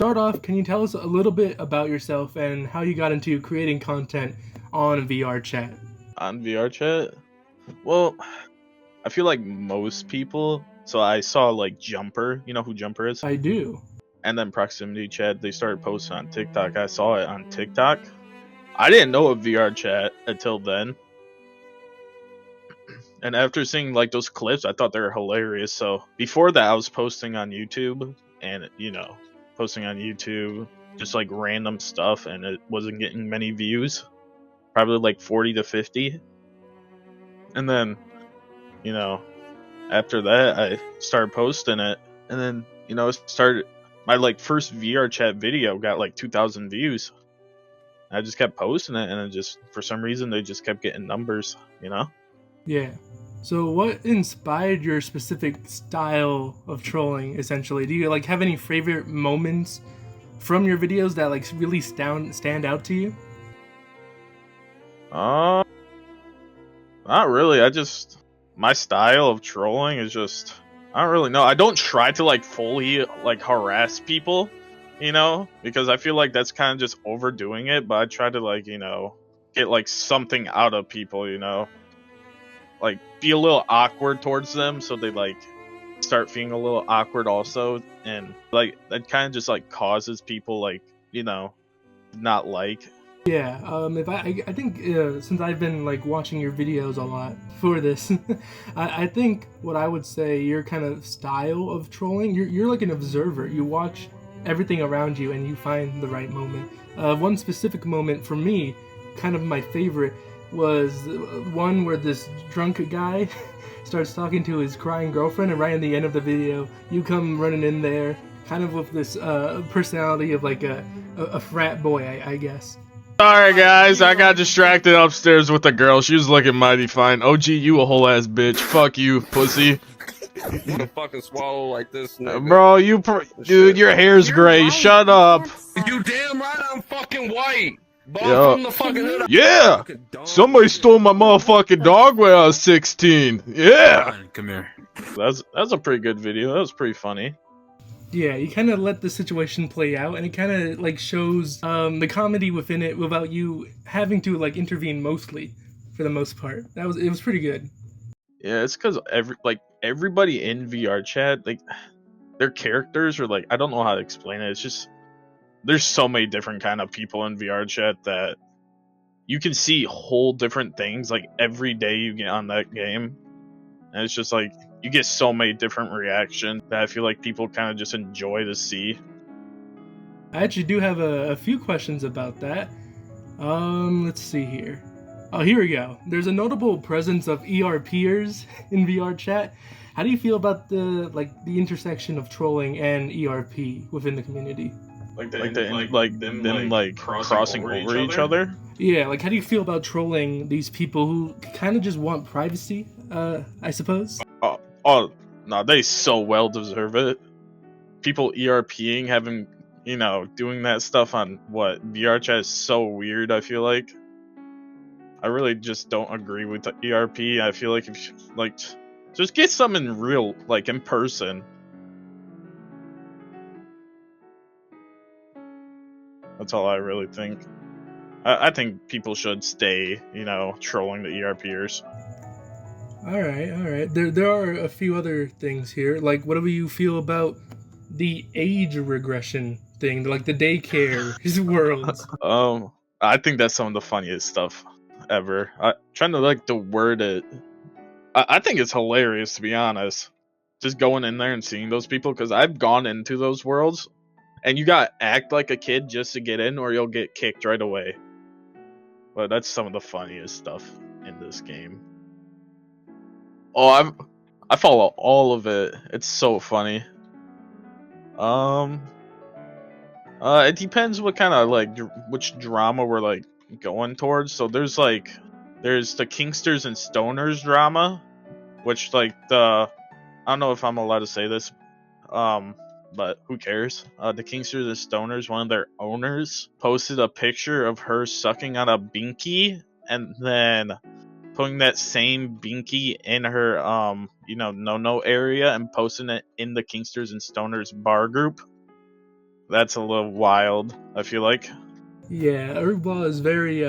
Start off, can you tell us a little bit about yourself and how you got into creating content on VRChat? On VRChat? Well, I feel like most people. So I saw like Jumper. You know who Jumper is? I do. And then Proximity Chat. They started posting on TikTok. I saw it on TikTok. I didn't know of VRChat until then. And after seeing like those clips, I thought they were hilarious. So before that, I was posting on YouTube, and posting on YouTube just like random stuff, and it wasn't getting many views. Probably like 40 to 50. And then, you know, after that, I started posting it, and then it started. My like first VRChat video got like 2,000 views. I just kept posting it, and it just for some reason they just kept getting numbers. Yeah. So what inspired your specific style of trolling essentially? Do you like have any favorite moments from your videos that like really stand out to you? Uh, Not really. My style of trolling is just I don't really know. I don't try to like fully like harass people, because I feel like that's kind of just overdoing it. But I try to like get like something out of people, like be a little awkward towards them, so they like start feeling a little awkward also, and like that kind of just like causes people like not like. Yeah, if I think since I've been like watching your videos a lot for this, I think what I would say your kind of style of trolling, you're like an observer. You watch everything around you and you find the right moment. One specific moment for me, kind of my favorite, was one where this drunk guy starts talking to his crying girlfriend, and right in the end of the video, you come running in there, kind of with this personality of like a frat boy, I guess. Sorry guys, I got distracted upstairs with the girl. She was looking mighty fine. OG, you a whole ass bitch. Fuck you, pussy. I'm gonna fucking swallow like this, nigga. Bro, dude, your hair's gray. Shut up. You damn right I'm fucking white. But Yeah. I'm from the fucking hood. Yeah. Somebody stole my motherfucking dog when I was 16. Yeah. Come here. That's a pretty good video. That was pretty funny. Yeah, you kind of let the situation play out, and it kind of like shows the comedy within it without you having to like intervene mostly, for the most part. It was pretty good. Yeah, it's because everybody in VRChat, like their characters are like I don't know how to explain it. It's just there's so many different kind of people in VRChat that you can see whole different things like every day you get on that game, and it's just like you get so many different reactions that I feel like people kind of just enjoy to see. I actually do have a few questions about that. Let's see here. Oh, here we go. There's a notable presence of ERPers in VRChat. How do you feel about the intersection of trolling and ERP within the community? Them crossing over each other. Yeah, like how do you feel about trolling these people who kind of just want privacy? I suppose. Oh no, they so well deserve it. People ERPing, having doing that stuff on what VRChat is so weird. I feel like I really just don't agree with the ERP. I feel like if you, like just get some in real, like in person. That's all I really think. I think people should stay, trolling the ERPers. All right, all right. There are a few other things here. Like, what do you feel about the age regression thing, like the daycare worlds? I think that's some of the funniest stuff ever. Trying to like to word it. I think it's hilarious, to be honest. Just going in there and seeing those people, because I've gone into those worlds, and you gotta act like a kid just to get in, or you'll get kicked right away. But that's some of the funniest stuff in this game. Oh, I follow all of it. It's so funny. It depends what kind of like which drama we're like going towards. So there's the Kingsters and Stoners drama, which like I don't know if I'm allowed to say this, but who cares? The Kingsters and Stoners, one of their owners, posted a picture of her sucking on a binky, and then putting that same binky in her no area and posting it in the Kingsters and Stoners bar group. That's a little wild, I feel like. Yeah, Ergball is very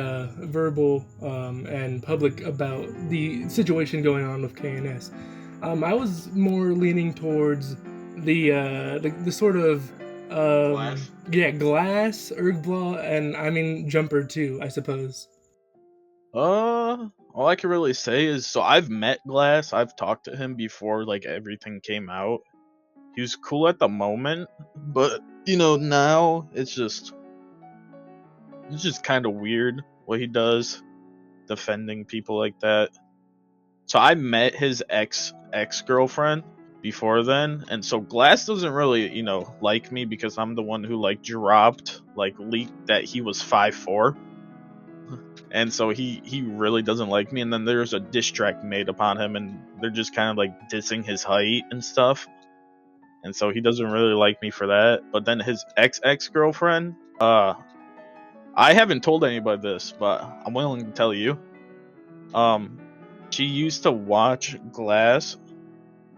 verbal and public about the situation going on with KNS. I was more leaning towards the sort of Glass? yeah, Glass, Ergball, and I mean Jumper too, I suppose. All I can really say is, so I've met Glass. I've talked to him before, like everything came out. He was cool at the moment, but now it's just kind of weird what he does, defending people like that. So I met his ex girlfriend before then, and so Glass doesn't really, like me because I'm the one who leaked that he was 5'4", and so he really doesn't like me. And then there's a diss track made upon him, and they're just kind of like dissing his height and stuff. And so he doesn't really like me for that. But then his ex girlfriend, I haven't told anybody this, but I'm willing to tell you. She used to watch Glass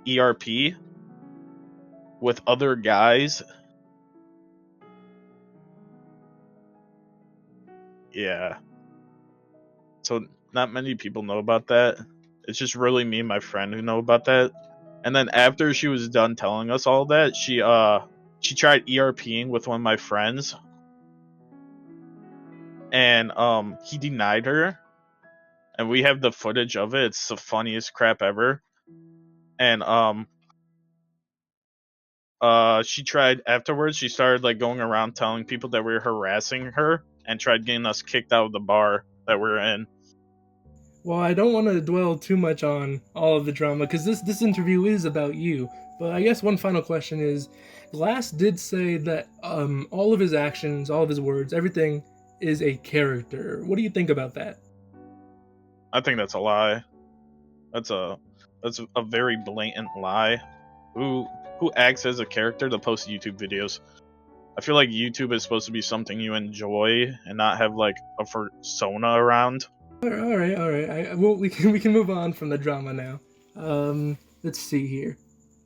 ERP with other guys. Yeah. So not many people know about that. It's just really me and my friend who know about that. And then after she was done telling us all that, she tried ERPing with one of my friends, and he denied her. And we have the footage of it. It's the funniest crap ever. And she tried afterwards. She started like going around telling people that we were harassing her, and tried getting us kicked out of the bar that we were in. Well, I don't want to dwell too much on all of the drama because this interview is about you. But I guess one final question is, Glass did say that all of his actions, all of his words, everything is a character. What do you think about that? I think that's a lie. That's a very blatant lie. Who acts as a character to post YouTube videos? I feel like YouTube is supposed to be something you enjoy and not have like a persona around. All right, all right. Well, we can move on from the drama now. Let's see here.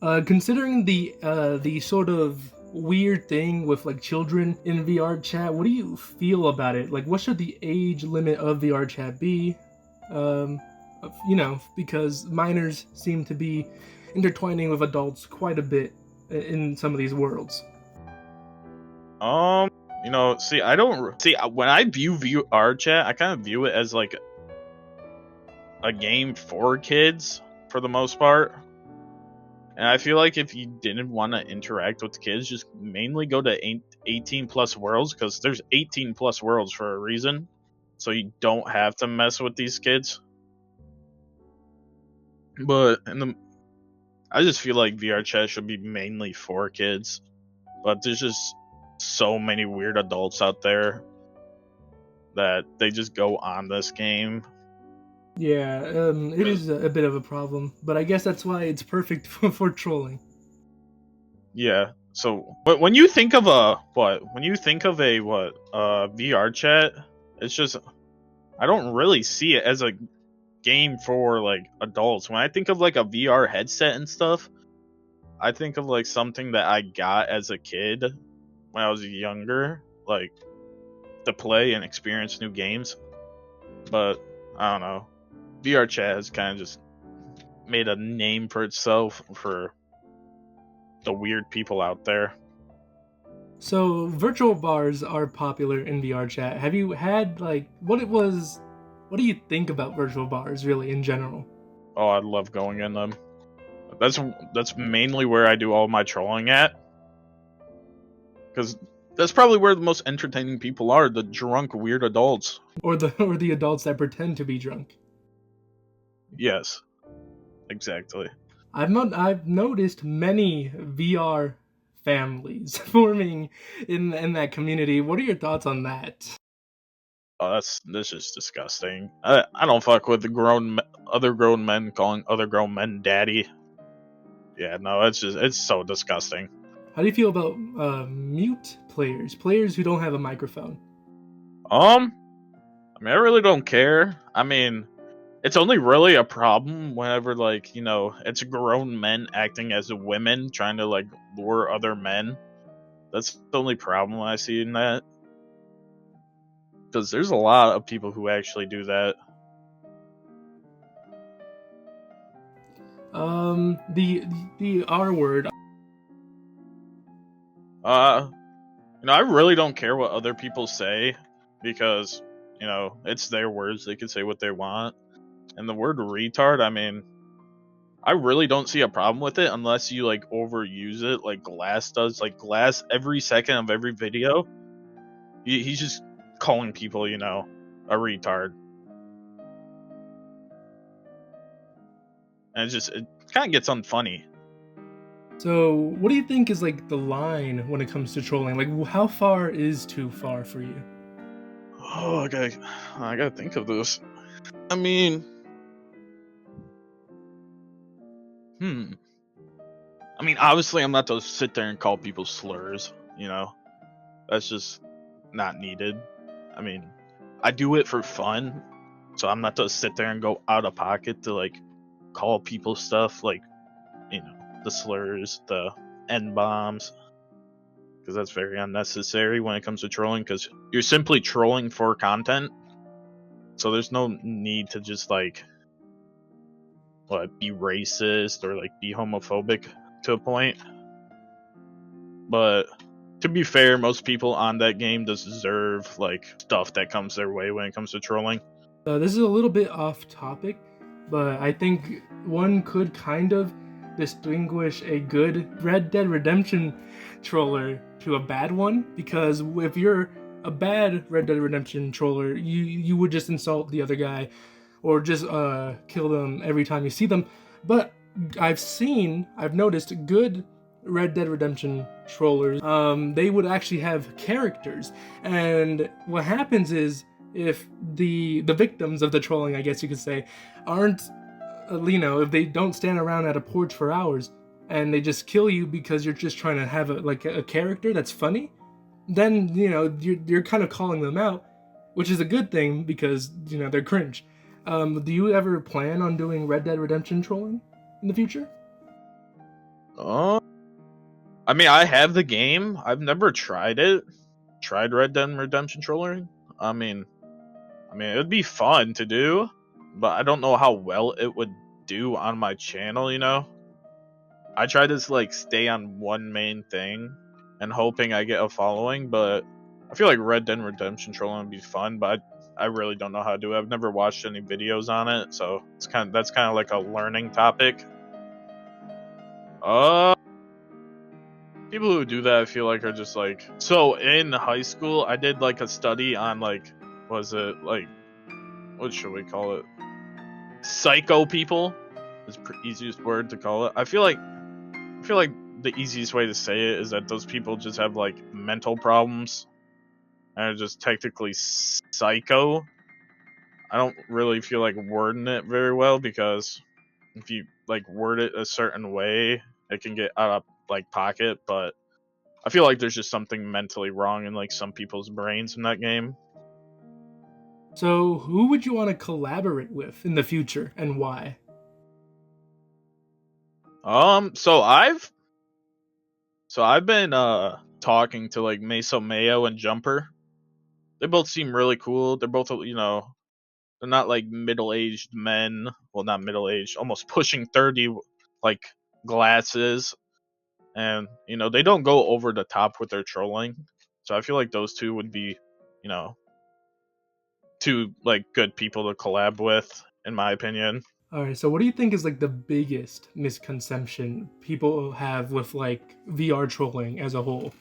Considering the sort of weird thing with like children in VRChat, what do you feel about it? Like, what should the age limit of VRChat be? Because minors seem to be intertwining with adults quite a bit in some of these worlds. See, I don't see when I view VRChat, I kind of view it as like a game for kids for the most part. And I feel like if you didn't want to interact with kids, just mainly go to 18 plus worlds, because there's 18 plus worlds for a reason. So you don't have to mess with these kids. But I just feel like VRChat should be mainly for kids. But there's just so many weird adults out there that they just go on this game. Yeah, it is a bit of a problem, but I guess that's why it's perfect for trolling. Yeah. So, but when you think of VRChat, it's just, I don't really see it as a game for like adults. When I think of like a VR headset and stuff, I think of like something that I got as a kid when I was younger, like to play and experience new games. But I don't know. VRChat has kind of just made a name for itself for the weird people out there. So virtual bars are popular in VRChat. Have you had like what do you think about virtual bars really in general? Oh, I love going in them. That's mainly where I do all my trolling at, because that's probably where the most entertaining people are, the drunk weird adults. Or the adults that pretend to be drunk? Yes, exactly. I've noticed many VR families forming in that community. What are your thoughts on that? Oh, this is disgusting. I don't fuck with other grown men calling other grown men daddy. Yeah, no, it's so disgusting. How do you feel about mute players who don't have a microphone? I mean, I really don't care. I mean, it's only really a problem whenever, like, it's grown men acting as women trying to, like, lure other men. That's the only problem I see in that. Because there's a lot of people who actually do that. The R word. I really don't care what other people say because, it's their words. They can say what they want. And the word retard, I mean, I really don't see a problem with it unless you like overuse it, like Glass does. Like Glass, every second of every video, he's just calling people, a retard. And it kind of gets unfunny. So, what do you think is like the line when it comes to trolling? Like, how far is too far for you? Oh, I gotta think of this. I mean, obviously, I'm not to sit there and call people slurs. That's just not needed. I mean, I do it for fun, so I'm not to sit there and go out of pocket to like call people stuff like, the slurs, the N-bombs, because that's very unnecessary when it comes to trolling, because you're simply trolling for content, so there's no need to just like be racist or like be homophobic to a point. But to be fair, most people on that game deserve like stuff that comes their way when it comes to trolling. This is a little bit off topic, but I think one could kind of distinguish a good Red Dead Redemption troller to a bad one, because if you're a bad Red Dead Redemption troller, you would just insult the other guy or just kill them every time you see them. But I've noticed good Red Dead Redemption trollers, they would actually have characters, and what happens is, if the victims of the trolling, I guess you could say, aren't, if they don't stand around at a porch for hours and they just kill you because you're just trying to have a character that's funny, then you're kind of calling them out, which is a good thing because they're cringe. Do you ever plan on doing Red Dead Redemption trolling in the future? I have the game. I've never tried it. Tried Red Dead Redemption trolling. I mean, it would be fun to do, but I don't know how well it would do on my channel, I try to like stay on one main thing and hoping I get a following, but I feel like Red Dead Redemption trolling would be fun, but I really don't know how to do it. I've never watched any videos on it, so that's kind of like a learning topic. People who do that, I feel like, are just like, so in high school I did like a study on like, what should we call it? Psycho people is the easiest word to call it. I feel like the easiest way to say it is that those people just have like mental problems and are just technically psycho. I don't really feel like wording it very well, because if you like word it a certain way, it can get out of like pocket, but I feel like there's just something mentally wrong in like some people's brains in that game. So who would you want to collaborate with in the future, and why? So I've been talking to like Meso Mayo and Jumper. They both seem really cool. They're both, they're not like middle-aged men. Well, not middle-aged, almost pushing 30, like glasses. And, they don't go over the top with their trolling. So I feel like those two would be, two like good people to collab with, in my opinion. All right, so what do you think is like the biggest misconception people have with like VR trolling as a whole?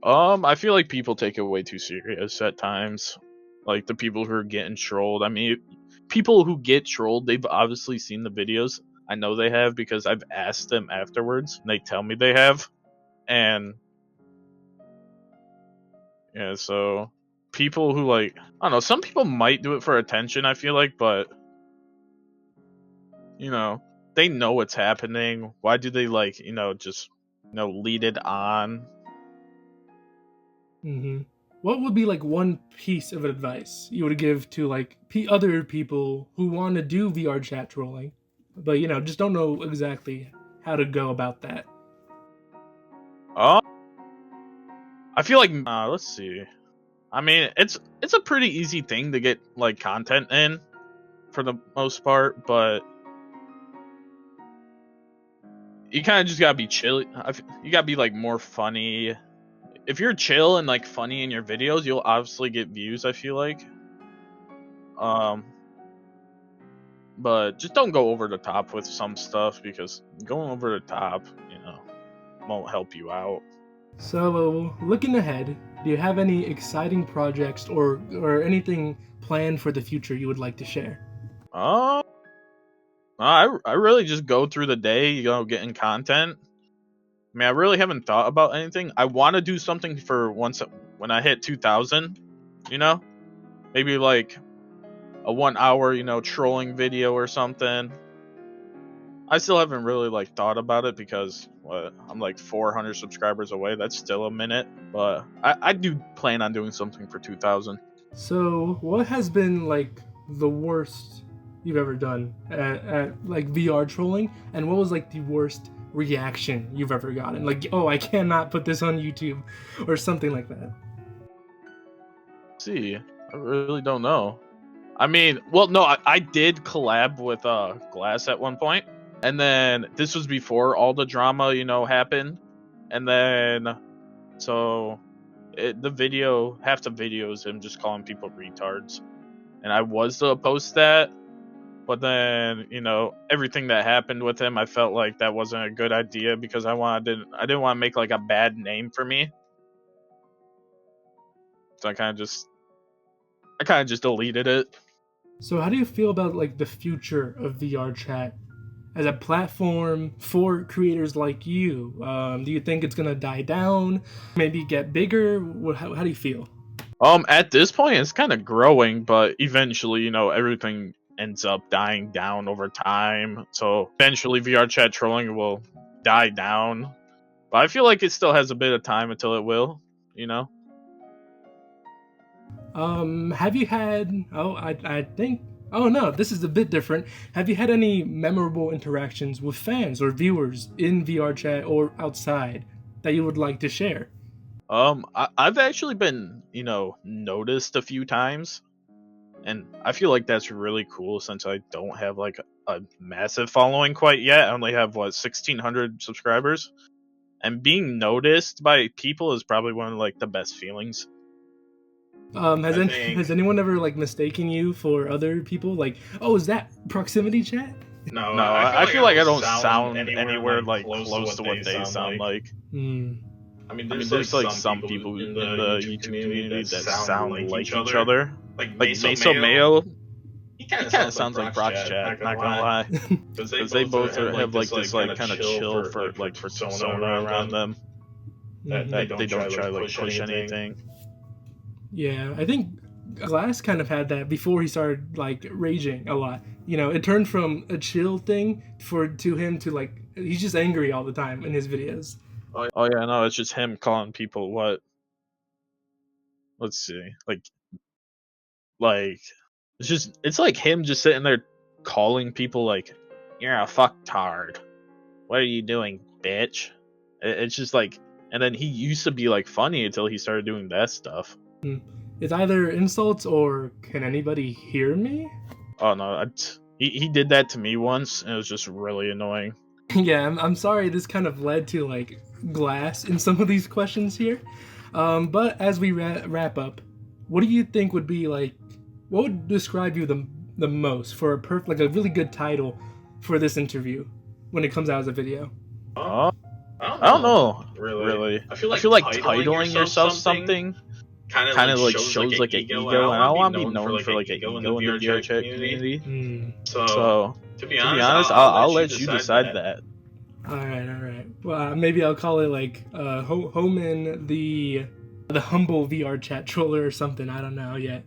I feel like people take it way too serious at times. Like the people who are getting trolled. People who get trolled, they've obviously seen the videos. I know they have because I've asked them afterwards, and they tell me they have. And yeah, so people who like, I don't know, some people might do it for attention, I feel like, but they know what's happening. Why do they like, just lead it on? What would be like one piece of advice you would give to like other people who want to do VRChat trolling, but just don't know exactly how to go about that? I feel like let's see. I mean, it's a pretty easy thing to get like content in for the most part, but you kind of just gotta be chill. You gotta be like more funny. If you're chill and like funny in your videos, you'll obviously get views. I feel like, but just don't go over the top with some stuff, because going over the top, won't help you out. So, looking ahead, do you have any exciting projects or anything planned for the future you would like to share? I really just go through the day, getting content. I mean, I really haven't thought about anything. I want to do something for once when I hit 2,000. Maybe like a 1 hour, trolling video or something. I still haven't really like thought about it because I'm like 400 subscribers away. That's still a minute, but I do plan on doing something for 2,000. So, what has been like the worst you've ever done at like VR trolling, and what was like the worst reaction you've ever gotten? Like, oh, I cannot put this on YouTube, or something like that. See, I really don't know. I mean, well, no, I did collab with Glass at one point, and then this was before all the drama, happened, and then so half the video is him just calling people retards, and I was to post that, but then everything that happened with him, I felt like that wasn't a good idea because I didn't want to make like a bad name for me, so I kind of just deleted it. So, how do you feel about like the future of VRChat as a platform for creators like you? Do you think it's gonna die down? Maybe get bigger? How do you feel? At this point, it's kind of growing, but eventually, everything ends up dying down over time. So eventually, VRChat trolling will die down, but I feel like it still has a bit of time until it will. Have you had? Oh, I think. Oh no, this is a bit different. Have you had any memorable interactions with fans or viewers in VRChat or outside that you would like to share? I've actually been, noticed a few times, and I feel like that's really cool since I don't have like a massive following quite yet. I only have 1,600 subscribers, and being noticed by people is probably one of like the best feelings. Has anyone ever like mistaken you for other people? Like, oh, is that proximity chat? No, I feel like I don't sound anywhere like close to what they sound like. I mean, there's like some people in the YouTube community that sound like each other. Like Meso Mayo, he kind of sounds like VRChat, not gonna lie, because they both have like this like kind of chill for persona around them. That they don't try to like push anything. Yeah, I think Glass kind of had that before he started like raging a lot. It turned from a chill thing to him to like he's just angry all the time in his videos. Oh yeah, no, it's just him calling people what? Let's see, like it's like him just sitting there calling people like, "You're a fucktard. What are you doing, bitch?" It's just like, and then he used to be like funny until he started doing that stuff. It's either insults or can anybody hear me? Oh no, he did that to me once, and it was just really annoying. Yeah, I'm sorry this kind of led to like Glass in some of these questions here. But as we wrap up, what do you think would be like, what would describe you the most for like a really good title for this interview when it comes out as a video? I don't know, really. I feel like titling yourself something kind of like shows like an ego, and I don't want to be known for like an ego in the VRChat community. So to be honest, I'll let you decide that. All right. Well, maybe I'll call it like Hohman, the humble VRChat troller or something. I don't know yet.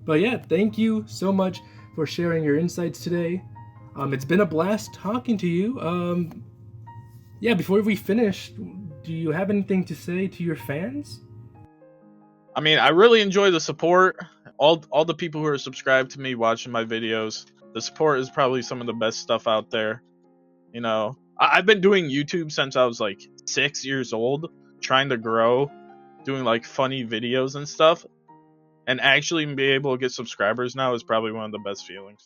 But yeah, thank you so much for sharing your insights today. It's been a blast talking to you. Yeah, before we finish, do you have anything to say to your fans? I mean, I really enjoy the support. All the people who are subscribed to me, watching my videos. The support is probably some of the best stuff out there. I've been doing YouTube since I was like 6 years old, trying to grow. doing like funny videos and stuff, and actually be able to get subscribers now is probably one of the best feelings.